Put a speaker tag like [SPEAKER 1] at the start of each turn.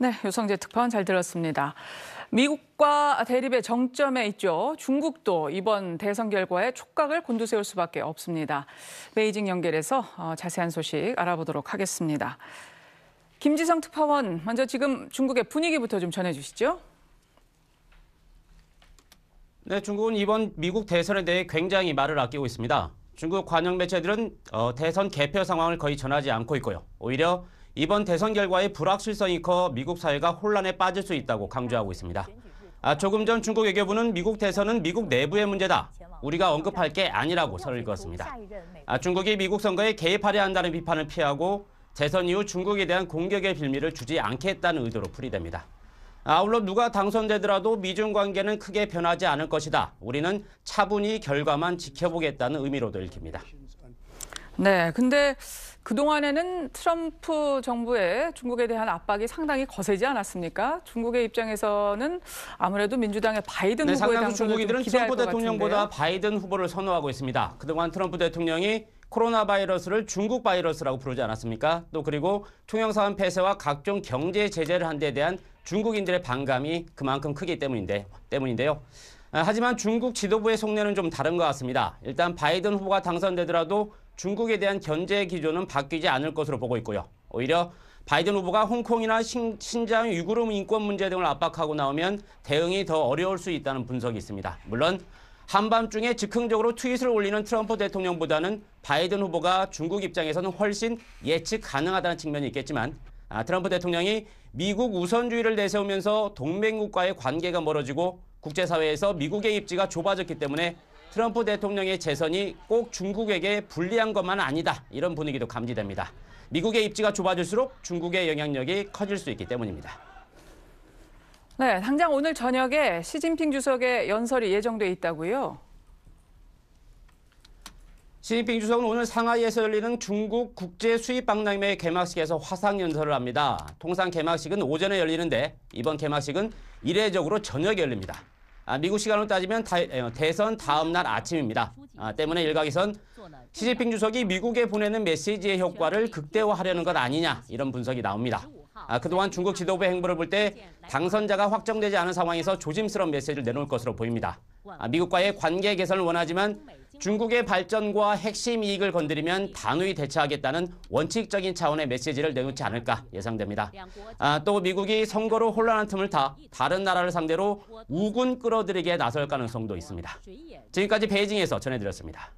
[SPEAKER 1] 네, 유성재 특파원 잘 들었습니다. 미국과 대립의 정점에 있죠. 중국도 이번 대선 결과에 촉각을 곤두세울 수밖에 없습니다. 베이징 연결해서 자세한 소식 알아보도록 하겠습니다. 김지성 특파원, 먼저 지금 중국의 분위기부터 좀 전해주시죠.
[SPEAKER 2] 네, 중국은 이번 미국 대선에 대해 굉장히 말을 아끼고 있습니다. 중국 관영 매체들은 대선 개표 상황을 거의 전하지 않고 있고요. 오히려 이번 대선 결과의 불확실성이 커 미국 사회가 혼란에 빠질 수 있다고 강조하고 있습니다. 조금 전 중국 외교부는 미국 대선은 미국 내부의 문제다. 우리가 언급할 게 아니라고 선을 그었습니다. 중국이 미국 선거에 개입하려 한다는 비판을 피하고 대선 이후 중국에 대한 공격의 빌미를 주지 않겠다는 의도로 풀이됩니다. 아울러 누가 당선되더라도 미중 관계는 크게 변하지 않을 것이다. 우리는 차분히 결과만 지켜보겠다는 의미로도 읽힙니다.
[SPEAKER 1] 네, 근데 그동안에는 트럼프 정부의 중국에 대한 압박이 상당히 거세지 않았습니까? 중국의 입장에서는 아무래도 민주당의 바이든 후보의
[SPEAKER 2] 상당수 중국인들은 트럼프 대통령보다
[SPEAKER 1] 같은데요.
[SPEAKER 2] 바이든 후보를 선호하고 있습니다. 그동안 트럼프 대통령이 코로나 바이러스를 중국 바이러스라고 부르지 않았습니까? 또 그리고 통영사원 폐쇄와 각종 경제 제재를 한 데 대한 중국인들의 반감이 그만큼 크기 때문인데요. 하지만 중국 지도부의 속내는 좀 다른 것 같습니다. 일단 바이든 후보가 당선되더라도 중국에 대한 견제 기조는 바뀌지 않을 것으로 보고 있고요. 오히려 바이든 후보가 홍콩이나 신장 위구르 인권 문제 등을 압박하고 나오면 대응이 더 어려울 수 있다는 분석이 있습니다. 물론 한밤중에 즉흥적으로 트윗을 올리는 트럼프 대통령보다는 바이든 후보가 중국 입장에서는 훨씬 예측 가능하다는 측면이 있겠지만 트럼프 대통령이 미국 우선주의를 내세우면서 동맹국과의 관계가 멀어지고 국제사회에서 미국의 입지가 좁아졌기 때문에 트럼프 대통령의 재선이 꼭 중국에게 불리한 것만은 아니다. 이런 분위기도 감지됩니다. 미국의 입지가 좁아질수록 중국의 영향력이 커질 수 있기 때문입니다.
[SPEAKER 1] 네, 당장 오늘 저녁에 시진핑 주석의 연설이 예정돼 있다고요?
[SPEAKER 2] 시진핑 주석은 오늘 상하이에서 열리는 중국 국제수입박람회 개막식에서 화상 연설을 합니다. 통상 개막식은 오전에 열리는데 이번 개막식은 이례적으로 저녁에 열립니다. 미국 시간으로 따지면 대선 다음 날 아침입니다. 때문에 일각에선 시진핑 주석이 미국에 보내는 메시지의 효과를 극대화하려는 것 아니냐 이런 분석이 나옵니다. 그동안 중국 지도부의 행보를 볼 때 당선자가 확정되지 않은 상황에서 조심스러운 메시지를 내놓을 것으로 보입니다. 미국과의 관계 개선을 원하지만 중국의 발전과 핵심 이익을 건드리면 단호히 대처하겠다는 원칙적인 차원의 메시지를 내놓지 않을까 예상됩니다. 또 미국이 선거로 혼란한 틈을 타 다른 나라를 상대로 우군 끌어들이기에 나설 가능성도 있습니다. 지금까지 베이징에서 전해드렸습니다.